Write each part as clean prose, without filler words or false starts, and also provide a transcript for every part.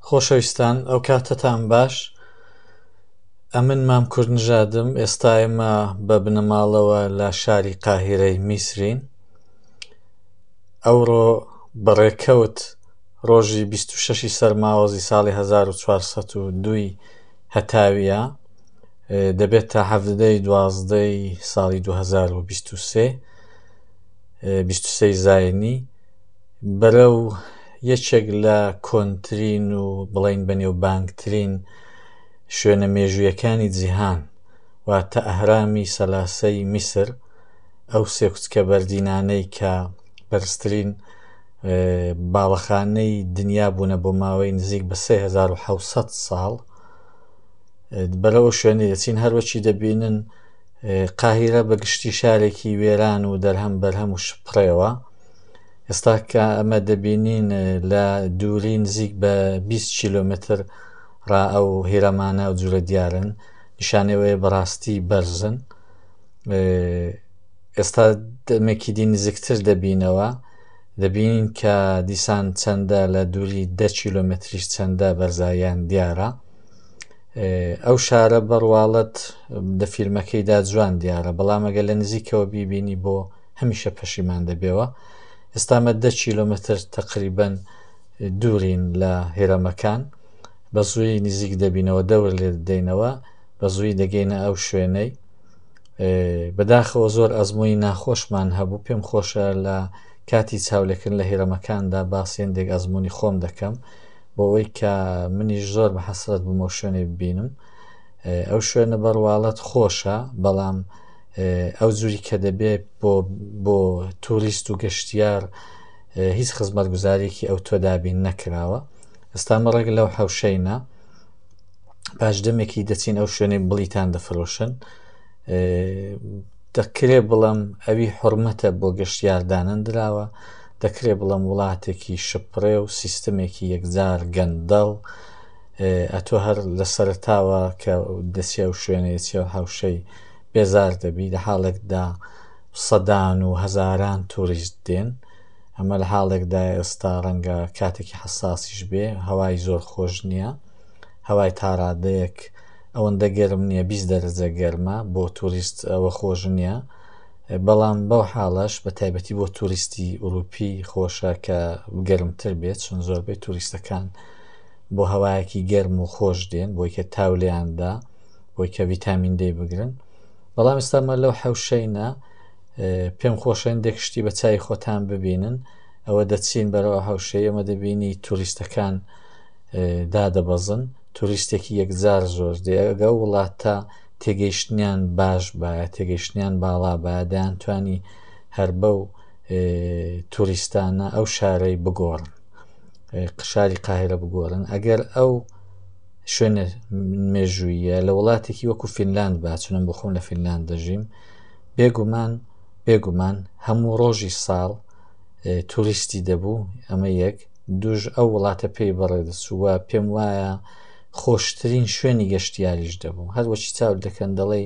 خۆشەویستان، ئەو کاتتان باش. ئەمن مام کوردنژادم. ئێستا ئێمە بە بنەماڵەوە لە شاری قاهیرەی میسرین. ئەوڕۆ بەڕێکەوت ڕۆژی 26 سەرماوەزی ساڵی 1402 هەتاویە، دەبێت تا 17 ساڵی 2023 زاینی، بەرەو یەکێک لە کۆنترین و بڵین بەنێوبانگترین شوێنە مێژوویەکانی جیهان واتە ئەهرامی سەلاسەی میسر، ئەو سێ کوچکە بەردینانەی کە بەرزترین باڵەخانەی دنیا بوونە بۆ ماوەی نزیک بە 3700 ساڵ. بەرەو شوێنەی دەچین، هەروەکی دەبینن قاهیرە بەگشتی شارێکی وێران و دەرهەم بەرهەم و شپڕێەوە. ئێستا کە ئەمە دەبینین لە دووری نزیک بە 20 کیلۆمتر ڕا ئەو هێرەمانە و جوورە دیارن، نیشانەوەی بەڕاستی بەرزن. ئێستا دەمێکی دی نزیکتر دەبینەوە، دەبینین کە دیسان چەندە لە دووری 10 کیلۆمتریش چەندە بەرزاییان دیارە. ئەو شارە بەڕواڵەت لە فیلمەکەیدا جوان دیارە، بەڵام ئەگە لە نزیکەوە بیبینی بۆ هەمیشە پەشیمان دەبێەوە. ئێستامە 10 کیلۆمتر تقریبەن دوورین لە هێرەمەکان، بە زووی نزیک دەبینەوە، دەور لێ دەدەینەوە، بە زووی دەگەینە ئەو شوێنەی. بەداخەوە زۆر ئەزمووی ناخۆشمان هەبوو. پێم خۆشە لە کاتی چاولێکردن لە هێرەمەکاندا باسیێندێک ئەزموونی خۆم دەکەم، بۆ ئەوەی کە منیش زۆر بە حەسرەت بوومە شوێنێ ببینم. ئەو شوێنە بەڕواڵەت خۆشە، بەڵام ئەو جووری کە دەبێت بۆ تووریست و گەشتیار هیچ خزمەتگوزاریەکی ئەو تۆ دابین نەکراوە. ئێستا مەڕێک لەو حەوشەینە، پاش دەمێکی دەچین ئەو شوێنەی بڵیتان دەفرۆشن. دەکرێ بڵم ئەوی حورمەتە بۆ گەشتیار دانەندراوە، دەکرێ بڵم وڵاتێکی شپڕێ و سیستەمێکی یەکجار گەندەڵ. ئەتۆ هەر لە سەرتاوە کە دەچی ئەو شوێنەیەچی ئەو حەوشەی بێزار دەبی، لە حاڵێکدا سەدان و هەزاران تووریست دێن. ئەمە لە حاڵێکدا ئێستا ڕەنگە کاتێکی حساسیش بێ، هەوای زۆر خۆش نییە، هەوای تاڕادەیەک ئەوەندە گەرم نییە، 20 دەرەجە گەرمە، بۆ تووریست ئەوە خۆش نییە. بەڵام بەو حاڵەش بە تایبەتی بۆ تووریستی ئوروپی خۆشە کە گەرمتر بێت، چون زۆربەی تووریستەکان بۆ هەوایەکی گەرم و خۆش دێن، بۆی کە تاولێیاندا، بۆی کە ڤیتامین دەی بگرن. بەڵام ئێستامە لەو حەوشەینە، پێم خۆشە هەندێک شتی بە چای خۆتان ببینن. ئەوە دەچین بەرەوە حەوشەی، ئەمە دەبینی تووریستەکان دادەبەزن، تووریستێکی یەکجار زۆر دێ. ئەگە وڵاتە تێگەیشتنیان باش بایە، تێگەیشتنیان باڵا بایە، دەیانتوانی هەر بەو تووریستانە ئەو شارەی بگۆڕن، شاری قاهیرە بگۆڕن. ئەگەر ئەو شوێنە مێژوویە لە وڵاتێکی وەکو فینلاند با، چونم بۆ خۆم لە فینلاند دەژیم، بێگومان هەموو ڕۆژی ساڵ تووریستی دەبوو. ئەمە یەک. دوژ ئەو وڵاتە پێی بەڕێدەچووە، پێم وایە خۆشترین شوێنی گەشتیاریش دەبوو. هەروەکی چاو دەکەن دەڵێ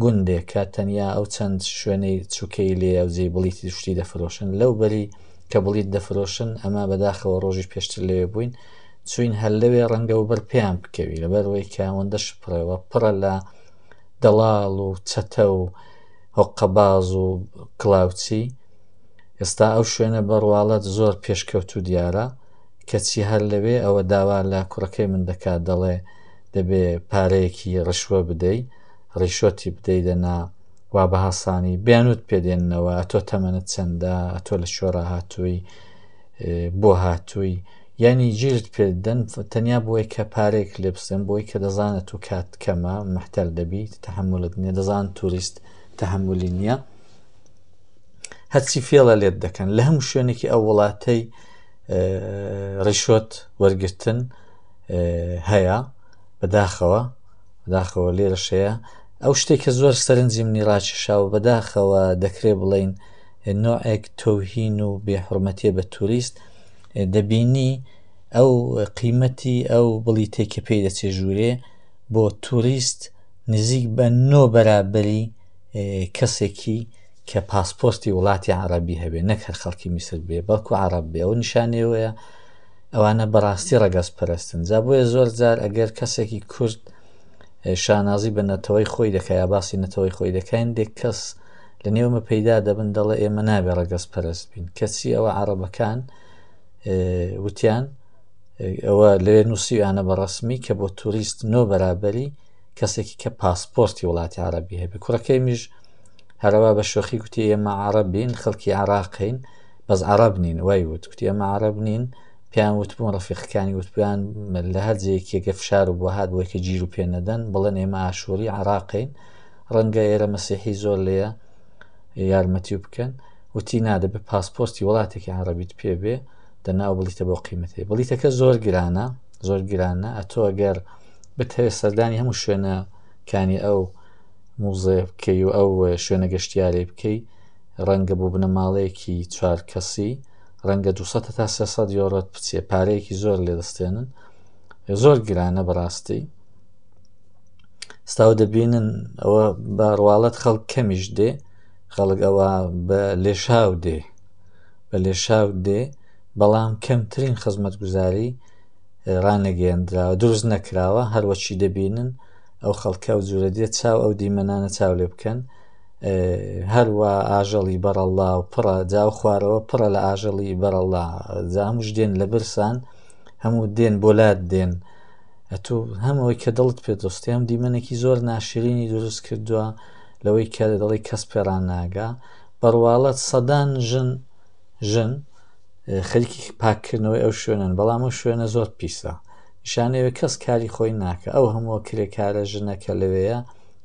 گوندێکە تەنیا ئەو چەند شوێنەی چووکەی لێ ئەو جێی بڵیتی شتی دەفرۆشن، لەو بەری کە بڵیت دەفرۆشن، ئەمە بەداخەوە ڕۆژی پێشتر لێوێ بووین، چوین هەر لەوێ ڕەنگە و بەر پێیان بکەوی، لەبەرەوەی کە ئەوەندە شپڕێەوە پڕە لە دەڵاڵ و چەتە و هۆقەباز و کڵاوچی. ئێستا ئەو شوێنە بەڕواڵەت زۆر پێشکەوت و دیارە، کەچی هەر لەوێ ئەوە داوا لە کوڕەکەی من دەکات، دەڵێ دەبێ پارەیەکی ڕشوە بدەی، ڕیشۆتی بدەی دەنا وا بە هەسانی بیانوت پێدێننەوە، ئەتۆ تەمەنت چەندە، ئەتۆ لە شۆڕە هاتووی، بۆ هاتووی، ینی گیرت پێدەن تەنیا بۆی کە پارێک لێ بستن، بۆی کە دەزانێت و کات کەمە محتەل دەبی، تەحملت نییە، دەزان تووریست تەحملی نییە، هەرچی فێڵە لێت دەکەن. لە هەموو شوێنێکی ئەو وڵاتەی ڕیشۆت وەرگرتن هەیە، بەداخەوە لێرەشەیە. ئەو شتێککە زۆر سەرنجی منی ڕاکێشاوە، بەداخەوە دەکرێ بڵین نۆعێک تۆهین و بێحورمەتیە بە تووریست. دەبینی ئەو قیمەتی ئەو بڵیتێک کە پێی دەچێ ژوورێ بۆ تووریست نزیک بە 9 بەرابەری کەسێکی کە پاسپۆرتی وڵاتی عەرەبی هەبێ، نەک هەر خەڵکی میسر بێ، بەڵکو عەرەب بێ. ئەو نیشانەیەوەیە ئەوانە بەڕاستی ڕەگەز پەرستن. جا بۆیە زۆر جار ئەگەر کەسێکی کورد شانازی بە نەتەوەی خۆی دەکای یا باسی نەتەوەی خۆی دەکەین دێک کەس لە نێومە پەیدا دەبن دەڵێ ئێمە نابێ ڕەگەز پەرست بین. کەچی ئەوە عەرەبەکان وتیان ئەوە لەوێ نووسیوانە بە ڕەسمی کە بۆ توریست نۆ بەرابەری کەسێکی کە پاسپۆرتی وڵاتی عەرەبی هەبێ. کوڕەکەی میش هەروە بە شۆخی گوتی ئێمە عەرەبین، خەڵکی عێراقین، بەس عەرەب نین. وای وت گوتی ئێمە عەرەب نین. پیان وتبوون ڕەفیقەکانی وتبیان لە هەر جەیەکێکە فشار و بۆ هات بۆ یەکە گیر و پێ نەدەن بڵێن ئێمە ئاشووری عێراقین، ڕەنگە ئێرە مەسیحی زۆر لێیە یارمەتی بکەن. وتی نادەبێ پاسپۆرتی وڵاتێکی عەرەبیت پێ بێ دەناو بڵیتە بۆ قیمەتێ. بڵیتەکە زۆر گرانە، زۆر گرانە. ئەتۆ ئەگەر بتەوێت سەردانی هەموو شوێنەکانی ئەو موزێ بکەی و ئەو شوێنە گەشتیارێ بکەی ڕەنگە بۆ بنەماڵەیەکی 4 کەسی ڕەنگە 200 تا 300 یۆرۆت بچێ، پارەیەکی زۆر لێدەستێنن، زۆر گرانە بەڕاستی. ستاو دەبینن ئەوە بە ڕواڵەت خەڵک کەمیش دێ، خەڵک ئەوە بە لێشاو دێ، بە لێشاو دێ، بەڵام کەمترین خزمەت گوزاری ڕانەگەیەندراوە، دروست نەکراوە. هەروەچی دەبینن ئەو خەڵکە و جوورە دێت چاو ئەو دیمەنانە چاو لێ بکەن، هەروە ئاژەڵی بەرەڵا و پڕە جاو خوارەوە پڕە لە ئاژەڵی بەرەڵا، جا هەمووش دێن لە برسان، هەموو دێن بۆلات دێن. ئەتوو هەمەوەی کە دڵت پێ دۆستی ئەم دیمەنێکی زۆر ناشرینی دروست کردووە لەوەی کە دەڵی کەس پێڕان ناگا. بەڕواڵەت سەدان ژن خەریکی پاکردنەوەی ئەو شوێنن، بەڵام ئەو شوێنە زۆر پیسە، نیشانەوێ کەس کاری خۆی ناکە. ئەو هەموو کرێکارە ژنەکە لەوەیە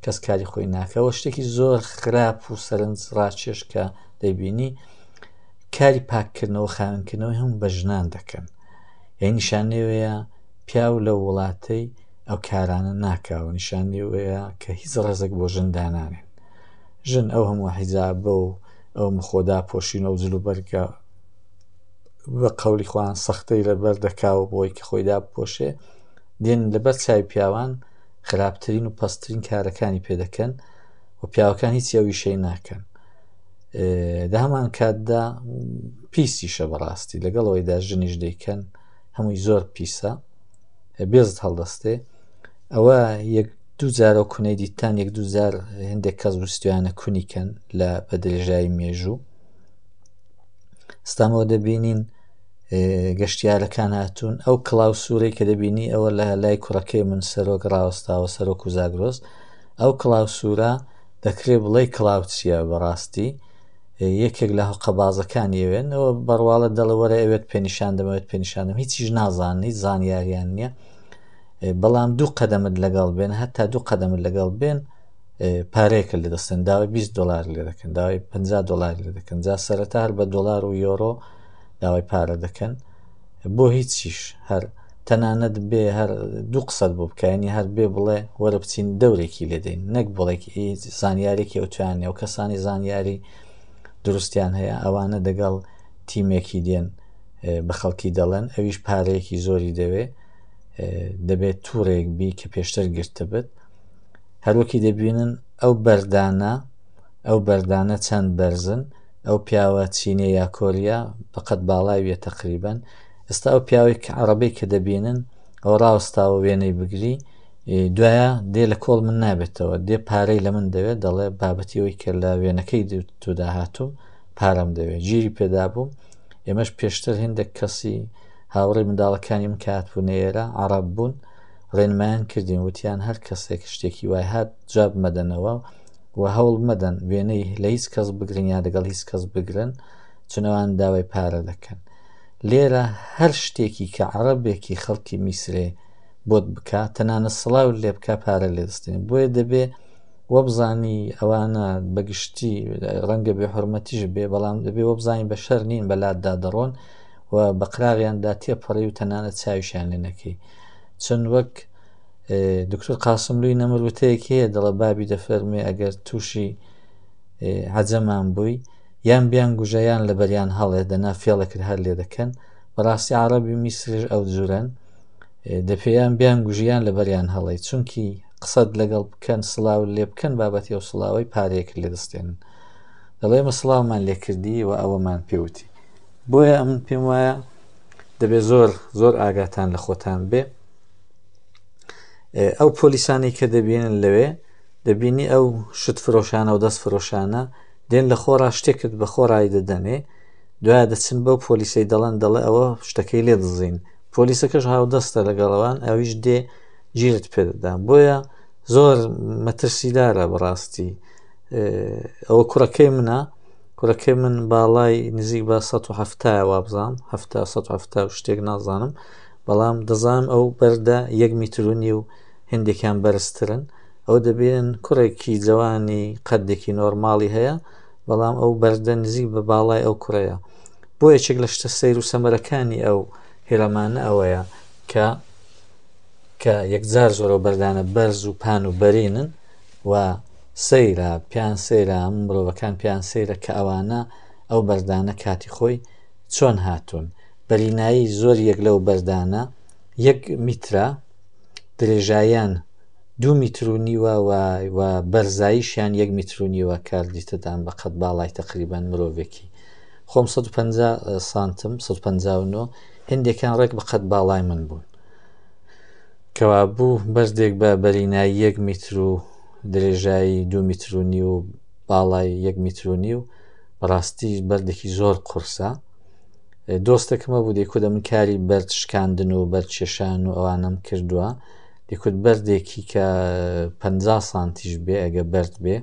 کەس کاری خۆی ناکەەوە. شتێکی زۆر خراپ و سەرنج ڕاکێش کە دەیبینی کاری پاکردنەوە خاوێنکردنەوەی هەموو بە ژنان دەکەن. یعنی نیشانەوەیە پیاو لە وڵاتەی ئەو کارانە ناکاوە، نیشانەوەیە کە هیچ ڕێزێک بۆ ژن دانانێن. ژن ئەو هەموو حیجابە و ئەو مخۆدا پۆشینە و جلوبەرگە بە قەولی خۆیان سەختەی لەبەر دەکاوە بۆی کە خۆیدا بپۆشێ، دێن لەبەر چاوی پیاوان خراپترین و پەستترین کارەکانی پێدەکەن و پیاوەکان هیچ ئەویشەی ناکەن. لە هەمان کاتدا پیسیشە بەڕاستی، لەگەڵەوەیدا ژنیش دەیکەن، هەمووی زۆر پیسە، بێزت هەڵدەستێ. ئەوە یەک دوو جارە کونەی دیتان یەک دوو جار هەندێک کەس وستویانە کونیکەن لە بە درێژایی مێژوو. ستامەوە دەبینین گەشتیارەکان هاتوون، ئەو کڵاو سوورەی کە دەبینی ئەوە لە لای کوڕەکەی من سەرۆک ڕاوەستاوە، سەرۆک و زاگرۆس. ئەو کڵاو سوورە دەکرێ بڵێ کڵاو چییە بەڕاستی، یەکێک لە قەبازەکانی ئەوێن، ئەوە بەڕواڵە دەڵە وەرە ئەوێت پێنیشان دەمەوێت پێنیشانم، هیچیش نازان، هیچ زانیاریان نییە. بەڵام دوو قەدەمت لەگەڵ بێن، هەتا دوو قەدەمت لەگەڵ بێن پارەیەکە لێ دەستن، داوای $20 لێ دەکەن، داوای $50 لێ دەکەن، جا سەرەتا هەر بە دۆلار و یۆرۆ داوای پارە دەکەن. بۆ هیچیش هەر تەنانەت بێ هەر دوو قسەت بۆ بکەنی، هەر بێ بڵێ وەرە بچین دەورێکی لێدەین، نەک بڵێکی زانیارێکی ئەوتوانێ و کەسانی زانیاری دروستیان هەیە ئەوانە دەگەڵ تیمێکی دێن بە خەڵکی دەڵێن ئەویش پارەیەکی زۆری دەبێت تووڕێک بی کە پێشتر گرتە بێت. هەروەکی دەبینن ئەو بەردانە چەند بەرزن، ئەو پیاوە چینێ یا کۆریا فقط باڵای وێ تەقریبەن. ئێستا ئەو پیاوی کە عەرەبەی کە دەبینن ئەو ڕاوەستاوە وێنەی بگری، دوایە دێ لە کۆڵ من نابێتەوە، دێ پارەی لە من دەوێت، دەڵێ بابەتی ئەوی کە لە وێنەکەی تودا هاتوو پارەم دەوێت، گیری پێدا بووم. ئێمەش پێشتر هێندێک کەسی هاوڕێی منداڵەکانی من کاتبوون ئێرە عەرەب بوون، ڕێنمایان کردین، وتیان هەر کەسێک شتێکی وای هات جواب مەدەنەوە و هەوڵ مەدەن وێنەی لە هیچ کەس بگرن یا لەگەڵ هیچ کەس بگرن، چونەوان داوای پارە دەکەن. لێرە هەر شتێکی کە عەرەبێکی خەڵکی میسرێ بۆت بکە، تەنانەت سڵاو لێ بکە پارە لێ دەستێنێ. بۆیە دەبێ وە بزانی ئەوانە بەگشتی ڕەنگە بێ حورمەتیش بێ، بەڵام دەبێ وە بزانی بە شەر نین، بەلاتدا دەڕۆن و بە قراغیاندا تێپەڕی و تەنانەت چاویشیان لێ نەکەی. چون وەک دکتۆر قاسملووی نەمەروتەیەکی هەیە دەڵە بابی دەفەرمێ ئەگەر تووشی عەجەمان بووی یان بیان گوژەیان لە بەریان هەڵێ دەنا فێڵێکت هەر لێ دەکەن. بەڕاستی عەرەبی میسرش ئەو جوورەن، دەپێیان بیان گوژیان لە بەریان هەڵێ، چونکی قسەت لەگەڵ بکەن سڵاو لێ بکەن بابەتی ئەو سڵاوی پارەیەک لێ دەستێنن، دەڵێ ئێمە سڵاومان لێ کردی و ئەوەمان پێوتی. بۆیە من پێم وایە دەبێت زۆر ئاگاتان لە خۆتان بێ. ئەو پۆلیسانی کە دەبینن لەوێ دەبینی ئەو شت فرۆشانە و دەست فرۆشانە دێن لە خۆڕا شتێکت بە خۆڕایی دەدەنێ، دوایە دەچن بەو پۆلیسەی دەڵێ ئەوە شتەکەی لێ دزین، پۆلیسەکەش هاودەستە لەگەڵەوان، ئەویش دێ گیرت پێدەدان. بۆیە زۆر مەترسیدارە بەڕاستی. ئەوە کوڕەکەی من باڵای نزیک بە 170 وابزانم 170 شتێک نازانم، بەڵام دەزانم ئەو بەردە 1 میترونی و هندێکیان بەرزترن. ئەو دەبێن کوڕێکی جوانی قەدێکی نۆرماڵی هەیە، بەڵام ئەو بەردە نزیک بە باڵای ئەو کوڕەیە. بۆ یەکێک لە شتە سەیر و سەمەرەکانی ئەو هێرەمانە ئەوەیە کە یەکجار زۆرە بەردانە بەرز و پان و بەرینن و سەیرە پیان سەیرە مرۆڤەکان پیان سەیرە کە ئەوانە ئەو بەردانە کاتی خۆی چۆن هاتوون. بەرینایی زۆر یەک لەو بەردانە 1 میترە، درێژاییان 2 میترونیوە و بەرزاییشیان 1 میترونیوە کاردیتەدان بە قەت باڵای تقریبان مرۆڤێکی. خۆم 150 سانتم 159 هندێکان ڕێک بە قەت باڵای من بوون، کەوا بوو بەردێک بە بەرینایی 1 میتر و درێژایی 2 میترونی و باڵای 1 میترونی و بەڕاستی بەردێکی زۆر قورسە. دۆستێکمە بوو دەیکوت من کاری بەرد شکاندن و بەرد کێشان و ئەوانم کردووە، دەیکوت بەردێکی کە 50 سانتیش بێ ئەگە بەرد بێ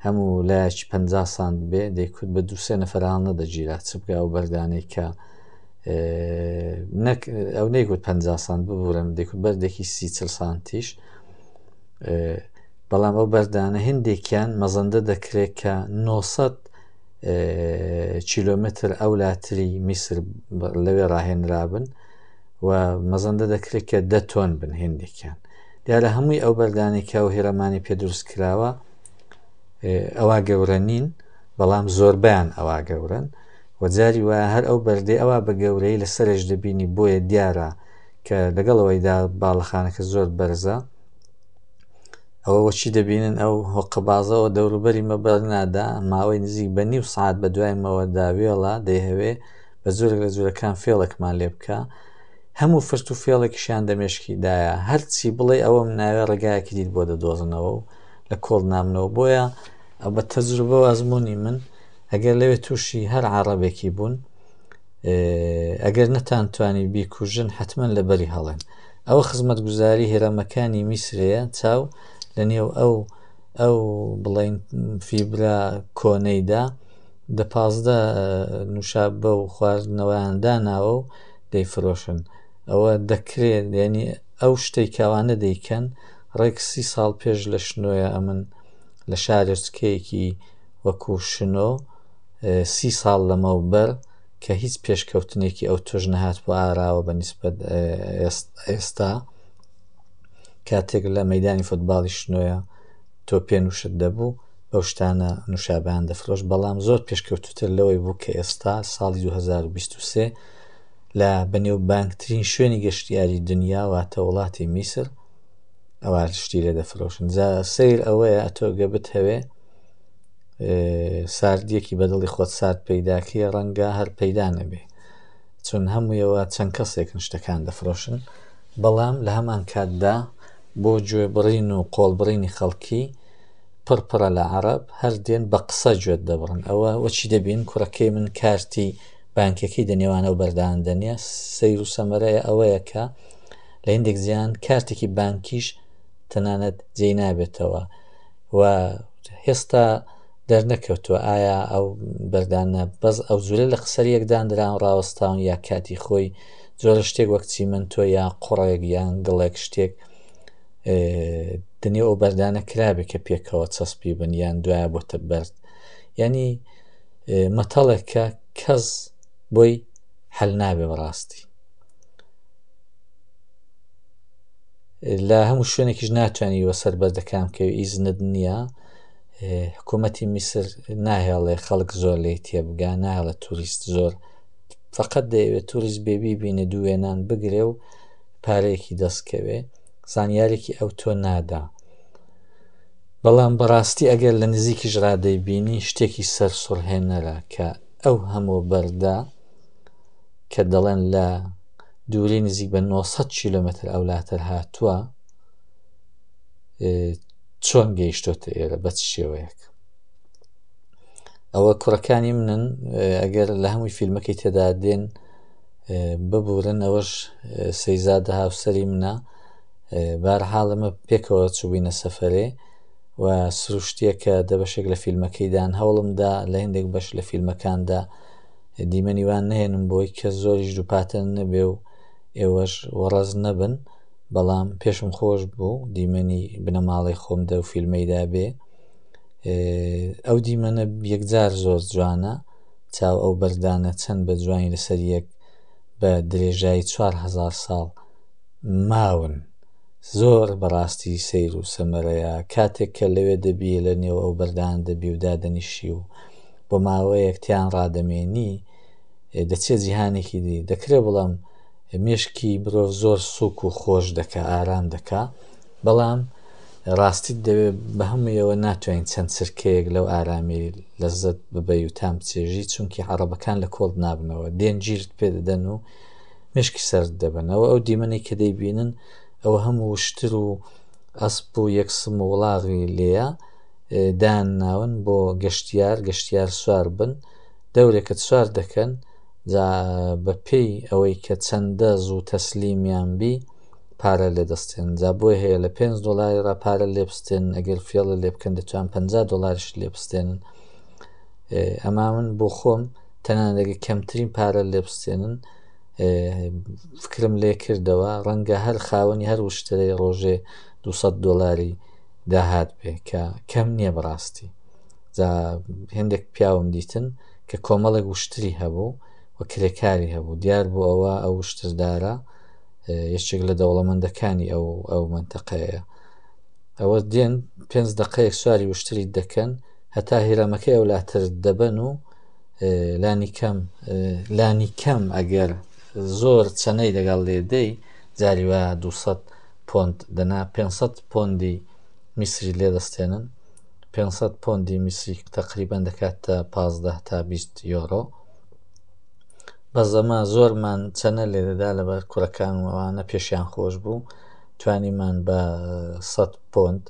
هەموو لایەکی 50 سانت بێ دەیکوت بە 2-3 نەفەران نەدەگیرا چ بگا و بەردانەی کە ئەو نەیگوت 50 سانت ببورن، دەیکوت بەردێکی 30-40 سانتیش. بەڵام ئەو بەردانە هندێکیان مەزەندە دەکرێت کە 900 کیلۆمتر ئەولاتری میسر لەوێ ڕاهێنرابن و مەزەندە دەکرێت کە 10 تۆن بن هندێکیان. دیارە هەمووی ئەو بەردانێکە و هێرەمانی پێ دروست کراوە ئەوا گەورە نین، بەڵام زۆربیان ئەوا گەورن و جاری وایە هەر ئەو بەردەی ئەوا بە گەورەی لە سەرش دەبینی. بۆیە دیارە کە لەگەڵەوەیدا باڵەخانەکە زۆر بەرزە، ئەوە وەچی دەبینن ئەو هۆقەبازەوە دەوروبەری مەبەرنادا ماوەی نزیک بە نیو سعات بە دوایمەوە داوێڵە دەیهەوێ بە زۆرێک لە جوورەکان فێڵێکمان لێ بکە، هەموو فرت و فێڵێکیشیان دەمێشکیدایە، هەرچی بڵێ ئەوەم ناوێ ڕێگایەکی دیت بۆ دەدۆزنەوە و لە کۆڵ نامنەوە. بۆیە ئەو بە تەجروبە و ئەزمموی من ئەگەر لەوێ تووشی هەر عەرەبێکی بوون ئەگەر نەتانتوانی بیکوژن حتمما لەبەری هەڵێن. ئەوە خزمەتگوزاری هێرەمەکانی میسرەیە چاو لە نێو ئەو بڵین فیبرا کۆنەیدا 15 نوشابە و خواردنەوەیان داناوە و دەیفرۆشن. ئەوە دەکرێت یعنی ئەو شتەی کاوانە دەیکەن ڕێک 30 ساڵ پێش لە شنۆیە ئەمن لە شارێچکەیەکی وەکو شنۆ 30 ساڵ لەمەوبەر کە هیچ پێشکەوتنێکی ئەو تۆژ نەهات بۆ ئاراوە بە نیسبەت ئێستا کاتێک لە مەیدانی فوتباڵی شنۆیە تۆ پێ نووشت دەبوو بەو شتانە نوشابیان دەفرۆش، بەڵام زۆر پێشکەوتوتر لەوەی بوو کە ئێستا ساڵی 2023 لە بەنێوبانگترین شوێنی گەشتیاری دنیا واتە وڵاتی میسر ئەوە شتی لێ دەفرۆشن. جا سیر ئەوەیە ئەتۆگە بتهەوێ ساردیەکی بەدڵی خۆت سارد پەیداکەی ڕەنگە هەر پەیدا نەبێ، چون هەموویەوە چەند کەسێکن شتەکان دەفرۆشن، بەڵام لە هەمان کاتدا بۆ گوێبڕین و قۆڵبڕینی خەڵکی پڕپڕە لە عەرەب هەر دێن بە قسە گوێت دەبڕن. ئەوە وەچی دەبین کوڕەکەی من کارتی بانکەکەی دەنێوانە و بەردان دەنیە سەیر و سەمەرەیە ئەوەیە کە لە هندێک جیان کارتێکی بانکیش تەنانەت جێی نابێتەوە و هێستا دەرنەکەوتووە ئایا ئەو بەردانە بەس ئەو زورە لە قسەر یەکدان دران ڕاوەستاون یا کاتی خۆی زۆرە شتێک وەک چیمەنتۆ یا قوڕێک یان گڵێک شتێک دنیا ئەو بەردانە کرابێت کە پێکەوە چەسپی بن یان دوایە بۆتە بەرد، ینی مەتەڵێکە کەس بۆی هەل نابێ. بەڕاستی لە هەموو شوێنێکیش ناتوانانی وە سەر بەردەکان کە ئیزنت نییە، حکوومەتی میسر ناهێڵێ خەڵک زۆر لێ تێبگا، ناهێڵە توریست زۆر، فقط دەیەوێت توریست بێبی بینە دووێنان بگرێ و پارەیەکی دەستکەوێ، زانیارێکی ئەو تۆ نادا. بەڵام بەڕاستی ئەگەر لە نزیکیش ڕادەیبینی شتێکی سەر سوڕهێنەرە کە ئەو هەموو بەردا کە دەڵێن لە دووری نزیک بە 900 کیلۆمەتر ئەولاتر هاتووە چۆن گەیشتۆتە ئێرە بە چ شێوەیەک. ئەوە کوڕەکانی منن ئەگەر لە هەمووی فیلمەکەی تێدا دێن ببورن ئەوەش سەیزادە هاوسەری منە بارحاڵ ئەمە پێکەوە چوبینە سەفەرێ و سروشتیەکە دەبەشێک لە فیلمەکەیدان هەوڵمدا لە هەندێک بەش لە فیلمەکاندا دیمەنیوان نهێنم بۆی کە زۆریش دووپاتەن نەبێ و ئێوەش وەڕەز نەبن بەڵام پێشم خۆش بوو دیمەنی بنەماڵی خۆمدا و فیلمەیدا بێ. ئەو دیمەنە یەکجار زۆر جوانە چاو ئەو بەردانە چەند بە جوانی لەسەر یەک بە درێژایی 4,000 ساڵ ماون زۆر بەڕاستی سەیر و سەمەرەیە کاتێک کە لەوێ دەبی لە نێو ئەو بەردان دەبی و دادەنیشی و بۆ ماوەیەک تیان ڕادەمێنی دەچێت جیهانێکی دی دەکرێت بەڵام مێشکی مرۆڤ زۆر سووک و خۆش دەکا ئارام دەکا بەڵام ڕاستیت دەوێت بە هەموویەوە ناتوانین چەند سرکەیەک لەو ئارامی لەزەت ببەی و تام بچێژی چونکی عەرەبەکان لە کۆڵ نابنەوە دێن گیرت پێ دەدەن و مێشکی سەرد دەبنەوە. ئەو دیمەنەی کە دەیبینن ئەوە هەموو وشتر و ئەسپ و یەکسم و وڵاغی لێیە دانناون بۆ گەشتیار سوار بن دەورێکت سوار دەکەن جا بە پێی ئەوەی کە چەندە زوو تەسلیمیان بی پارە لێ دەستێن جا بۆی هەیە لە $5 پارە لێ بستێن ئەگەر فێڵە لێ بکەن دەتوان $50 لێ بستێنن. ئەما من بۆ خۆم تەنانەت ئەگەر کەمترین پارە لێ بستێنن فکرم لێ کردەوە ڕەنگە هەر خاوەنی هەر وشترەی ڕۆژێ $200 داهات بێ کە کەم نییە بەڕاستی. جا هێندێک پیاوم دیتن کە کۆمەڵێک وشتری هەبوو و کرێکاری هەبوو دیار بوو ئەوە ئەو وشتردارە یەکێک لە دەوڵەمەندەکانی ئەو منتەقەیە ئەوە دێن 5 دقەیەک سواری وشتری دەکەن هەتا هێرەمەکەی ئەولاتر دەبەن و لانی کەم ئەگەر زۆر چەنەی لەگەڵ لێدەی جاری وە 200 پۆند دەنا 500 پۆندی میسری لێ دەستێنن 500 پۆندی میسری تقریبان دەکاتە 15 تا 20 یۆرۆ بەس ئەمە زۆرمان چەنە لێ دەدا لەبەر کوڕەکان وانە پێشیان خۆش بوو توانیمان بە 100 پۆند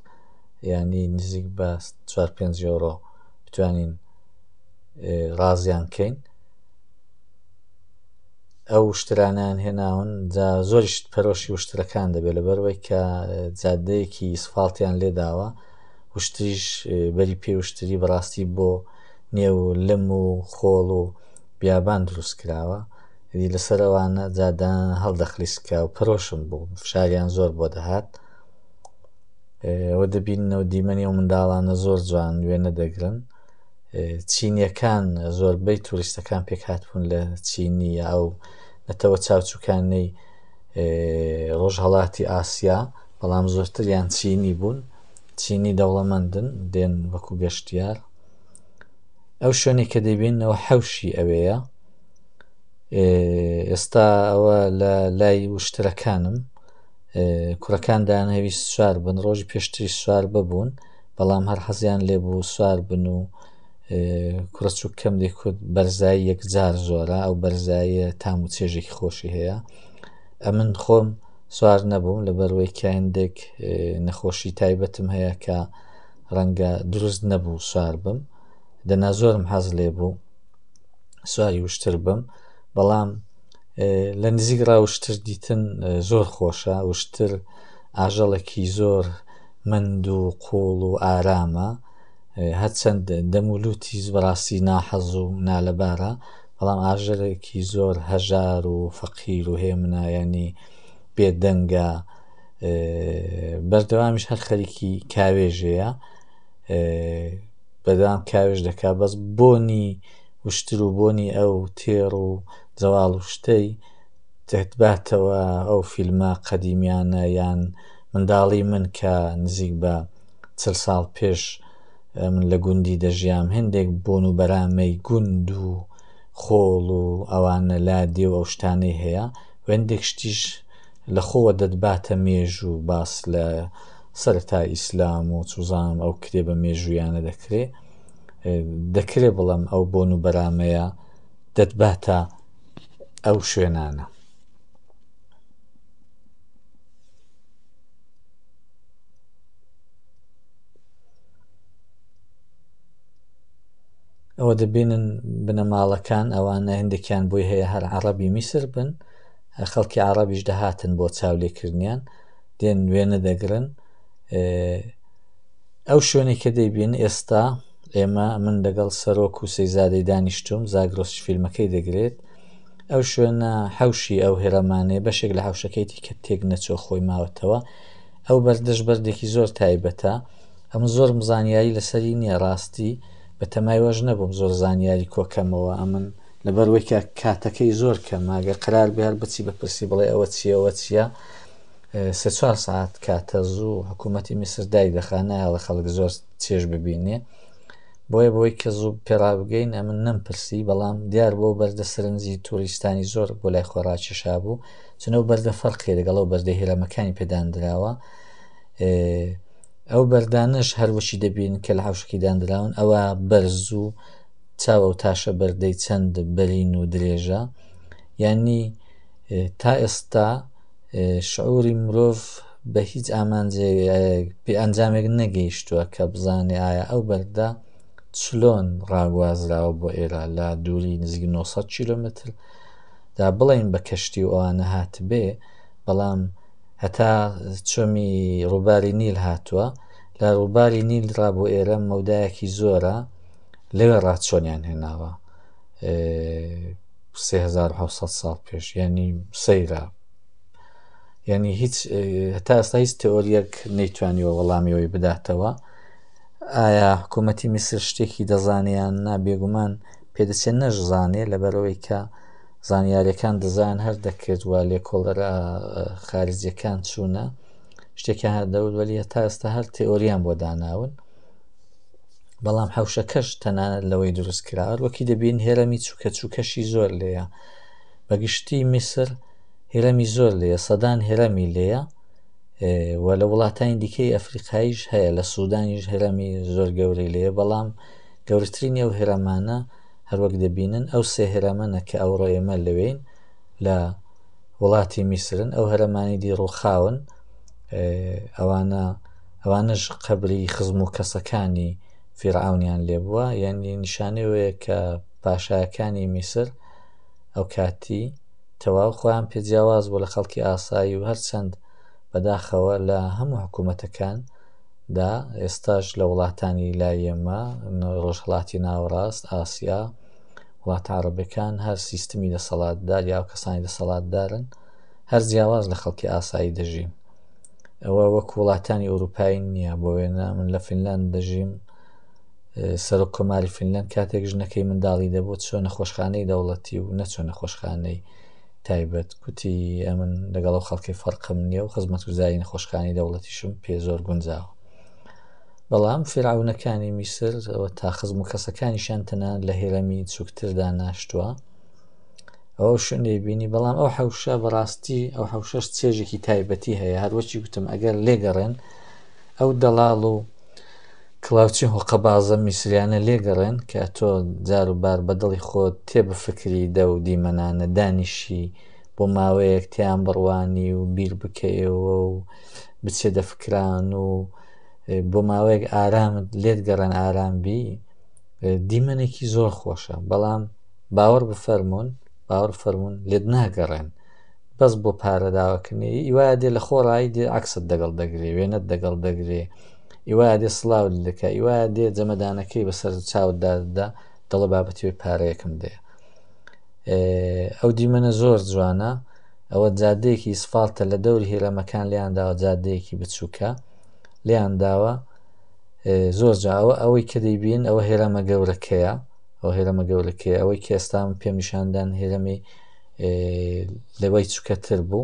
ینی نزیک بە 4-5 یۆرۆ بتوانین ڕازیان کەین. ئەو وشترانیان هێناون جا زۆریشت پەرۆشی وشترەکان دەبێت لەبەرەوەی کە جادەیەکی سفالتیان لێداوە وشتریش بەری پێی وشتری بەڕاستی بۆ نێو لم و خۆڵ و بیابان دروست کراوە دی لەسەرەوانە جادان هەڵدەخلیسکا و پەرۆشم بوو فشاریان زۆر بۆ دەهات ئەوە دەبینەوە دیمەنی و منداڵانە زۆر جوان وێنە دەگرن. چینیەکان زۆربەی توریستەکان پێک هاتبوون لە چینی ئەو نەتەوە چاوچووکانەی ڕۆژهەڵاتی ئاسیا بەڵام زۆرتریان چینی بوون چینی دەوڵەمەندن دێن وەکو گەشتیار. ئەو شوێنێک کە دەبینەوە حەوشی ئەوەیە ئێستا ئەوە لە لای وشترەکانم کوڕەکان دانەویست سوار بن ڕۆژی پێشتری سوار ببوون بەڵام هەر حەزیان لێبوو سوار بن و کوڕەچوو کەم دەیکوت بەرزایی یەکجار زۆرە ئەو بەرزاییە تام و چێژێکی خۆشی هەیە. ئەمن خۆم سوار نەبووم لەبەرەوەی کایندێک نەخۆشی تایبەتم هەیە کە ڕەنگە دروست نەبوو سوار بم دەنا زۆرم حەز لێ بوو سواری وشتر بم بەڵام لە نزیک ڕاوشتر دیتن زۆر خۆشە وشتر ئاژەڵێکی زۆر مند و قوڵ و ئارامە هەرچەند دەمولوتی بەڕاستی ناحەز و نالەبارە بەڵام ئاژەڵێکی زۆر هەژار و فەقیر و هێمنایانی بێدەنگە بەردەوامیش هەر خەریکی کاوێژەیە بەدەوام کاوێژ دەکا بەس بۆنی وشتر و بۆنی ئەو تێڕ و جەواڵ و شتەی دەتباتەوە ئەو فیلمە قەدیمیانە یان منداڵی من کە نزیک بە 40 ساڵ پێش من لە گوندی دەژیام هەندێک بۆن و بەرامەی گوند و خۆڵ و ئەوانە لادێ و ئەو شتانەی هەیە هەندێک شتیش لە خۆوە دەتباتە مێژ و باس لە سەرەتا ئیسلام و چوزانم ئەو کرێبە مێژویانە دەکرێت بەڵام ئەو بۆن و بەرامەیە دەتباتە ئەو شوێنانە. ئەوە دەبینن بنەماڵەکان ئەوانە هەندێکیان بۆی هەیە هەر عەرەبی میسر بن، خەڵکی عەرەبیش دەهاتن بۆ چاولێکردنیان، دێن وێنە دەگرن. ئەو شوێنێک کە دەیبین ئێستا ئێمە من لەگەڵ سەرۆک و سەیزادەی دانیشتوم، زاگرۆس فیلمەکەی دەگرێت. ئەو شوێنە حەوشی ئەو هێرەمانەیە بەشێک لە حەوشەکەیتی کە تێک نەچۆ خۆی ماوەتەوە. ئەو بەردەش بەردێکی زۆر تایبەتە، ئەم زۆر زانیاری لەسەری نییە ڕاستی، بە تەمایوەش نەبووم زۆر زانیاری کۆکەمەوە، ئەمن لەبەرەوەی کە کاتەکەی زۆر کەمە، ئەگەر قرار بێ بچی بەپرسی بڵێ ئەوە چیە ئەوە چییە، 3-4 ساعت کاتە زوو حکوومەتی میسر دای دەخانایەڵە خەڵک زۆر چێژ ببینێ، بۆی کە زوو پێڕابگەین ئەمن نەمپرسی، بەڵام دیار بۆ بەردە سەرنجی تووریستانی زۆر بۆ لای خۆڕاکێشا بوو، چونەوە بەردە فەرقی لەگەڵەوە بەردە هێرەمەکانی پێدانراوە. ئەو بەردانش هەروەشی دەبین کە لە حەوشەکەی دانراون، ئەوە بەرز و چاوە و تاشە بەردەی چەند بەرین و درێژە، یعنی تا ئێستا شعوری مرۆڤ بە هیچ ئەنجامێک نەگەیشتووە کە بزانێ ئایا ئەو بەردە چلۆن ڕاگوازراوە بۆ ئێرە لە دووری نزیک 900 کیلۆمتر دا بڵین بە کەشتی و ئەوانە هات بێ، بەڵام هەتا چۆمی ڕووباری نیل هاتووە، لە ڕووباری نیل ڕا بۆ ئێرە مەودایەکی زۆرە، لەوێ ڕاچۆنیان هێناوە 3700 ساڵ پێش، ینی سەیرە، ینی هیچ هەتا ئێستا هیچ تێۆریەک نەیتوانیوە وەڵامیەوەی بداتەوە. ئایا حکوومەتی میسر شتێکی دەزانیان نا؟ بێگومان پێدەچێت نەشزانێ، لەبەرەوەی کە زانیاریەکان دەزان هەر دەکرد وە لێکۆڵەرە خارجیەکان چوونە شتێکیان هەردەوت، وەلی هەتا ئێستا هەر تێۆریان بۆ داناون، بەڵام حەوشەکەش تەنانەت لەوەی دروست کراوە وەکی دەبین هێرەمی چووکە چووکەشی زۆر لێیە، بەگشتی میسر هێرەمی زۆر لێیە، سەدان هێرەمی لێیە، و لە وڵاتانی دیکەی ئەفریقاییش هەیە، لە سوودانیش هێرەمی زۆر گەورەی لێیە، بەڵام گەورەترینی ئەو هێرەمانە هەروەک دەبینن ئەو سێ هێرەمەنە کە ئەوڕۆ ئێمە لەوێین لە وڵاتی میسرن، ئەو هەرەمانی دی ڕووخاون، ئەوانش قەبری خزم و کەسەکانی فیرعاونیان لێبووە، یعنی نیشانەیە کە پاشایەکانی میسر ئەو کاتی تەواو خۆیان پێجیاواز بوو لە خەڵکی ئاسایی و هەرچەند بەداخەوە لە هەموو حکوومەتەکان دا ئێستاش لە وڵاتانی لای ئێمە ڕۆژهەڵاتی ناوەڕاست ئاسیا وڵاتە عەرەبەکان هەر سیستمی دەسەڵاتدار یا کەسانی دەسەڵاتدارن هەر جیاواز لە خەڵکی ئاسایی دەژین. ئەوە وەک وڵاتانی ئەوروپایی نییە، بۆ وێنە من لە فینلاند دەژیم، سەرۆک کۆماری فینلاند کاتێک ژنەکەی منداڵی دەبوو چۆن نەخۆشخانەی دەوڵەتی و نەچۆن نەخۆشخانەی تایبەت، کوتی ئەمن لەگەڵ ئەو خەڵکی فەرقم نییە و خزمەتگوزاری نەخۆشخانەی دەوڵەتیشم پێ زۆر گونجاوە. بەڵام فیرعاونەکانی میسر ئەوە تا خزم و کەسەکانیشان تەنانەت لە هێرەمی چووکتردا ناشتووە، ئەو شوێنەی بینی. بەڵام ئەو حەوشە بەڕاستی ئەو حەوشەش چێژێکی تایبەتی هەیە، هەروەکی گوتم ئەگەر لێگەڕێن ئەو دەڵاڵ و کڵاوچی هۆقەبازە میسریانە لێگەڕێن کە تۆ جار و بار بەدڵی خۆت تێبفکری دە و دیمەنانە دانیشی بۆ ماوەیەک تیان بڕوانی و بیر بکەیەوە و بچێ دەفکران و بۆ ماوەیەک ئارامت لێت گەڕێن ئارامبی، دیمەنێکی زۆر خۆشە. بەڵام باوەڕ بفەرمونون لێت ناگەڕێن بەس بۆ پارە داواکردنی، ئیوایە دێ لە خۆڕایی دێ عەکست دەگەڵ دەگرێ، وێنەت دەگەڵ دەگرێ، ئیوایە دێ سڵاوت دەکا، ئیوایە دێ جەمەدانەکەی بەسەر چاوتدادا دەڵە بابەتیوی پارەیەکم دێ. ئەو دیمەنە زۆر جوانە، ئەوە جادەیەکی سفالتە لە دەوری هێرەمەکان لیانداوە، جادەیەکی بچووکە لیانداوە زۆر جاوە. ئەوەی کە دەیبین ئەوە هێرەمە گەورەکەیە، ئەوەی کە ئێستا پێم نیشاندان هێرەمی لەوەی چووکەتر بوو،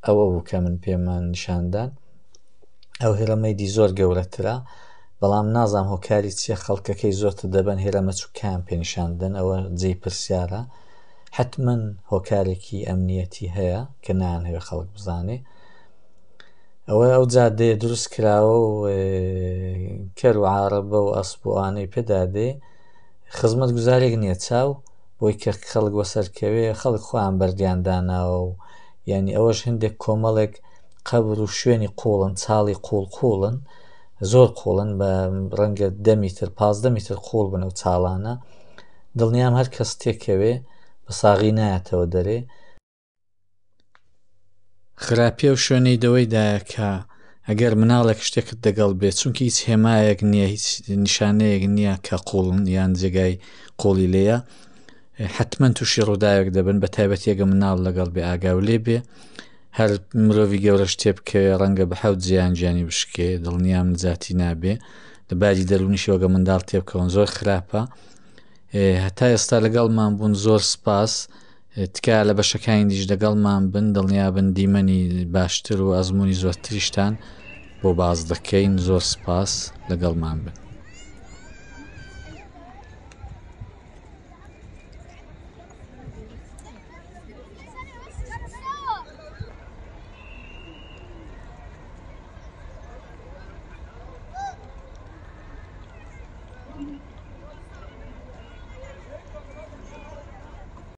ئەوە بوو کە من پێمان نیشاندان، ئەو هێرەمەی دی زۆر گەورەترە، بەڵام نازام هۆکاری چیە خەڵکەکەی زۆرتر دەبەن هێرەمە چووکیان پێنیشاندن، ئەوە جێی پرسیارە، حتمەن هۆکارێکی ئەمنیەتی هەیە کە نایانەوێت خەڵک بزانێ. ئەو جادەیە دروست کراوە و کەر و عارەبە و ئەسب و ئانەی پێدادێ، خزمەت گوزارێک نییە، چاو بۆی کە خەڵک وەسەرکەوێ خەڵک خۆیان بەردیانداناوە و یعنی ئەوەش هەندێک کۆمەڵێک قەبر و شوێنی قوڵن چاڵی قوڵن زۆر قوڵن بە ڕەنگە 10 میتر 15 میتر قوڵ بن و چاڵانە دڵنیام هەر کەس تێکەوێ بە ساغی نایەتەوە دەرێ. خراپیە و شوێنەی دەوەیدایە کە ئەگەر مناڵێک شتێکت دەگەڵ بێت چونکە هیچ هێمایەک نییە هیچ نیشانەیەک نییە کە قوڵن یان جێگای قوڵی لێیە حتمما تووشی ڕووداوێک دەبن بە تایبەتێگە مناڵ لەگەڵ بێ ئاگاو لێ بێ هەر مرۆڤی گەورە شتێ بکەوێ ڕەنگە بە حەوت جیانی بشکێ دڵنیام نجاتی نابێ لە بادی دەرونیشی وەگە منداڵ تێبکەون زۆر خراپە. هەتا ئێستا لەگەڵمان بوون زۆر سپاس تکا لە بەشەکانی دیش لەگەڵمان بن دڵنیابن دیمەنی باشتر و ئەزمموی زۆرتریشتان بۆ باز دەکەین زۆر سپاس لەگەڵمان بن.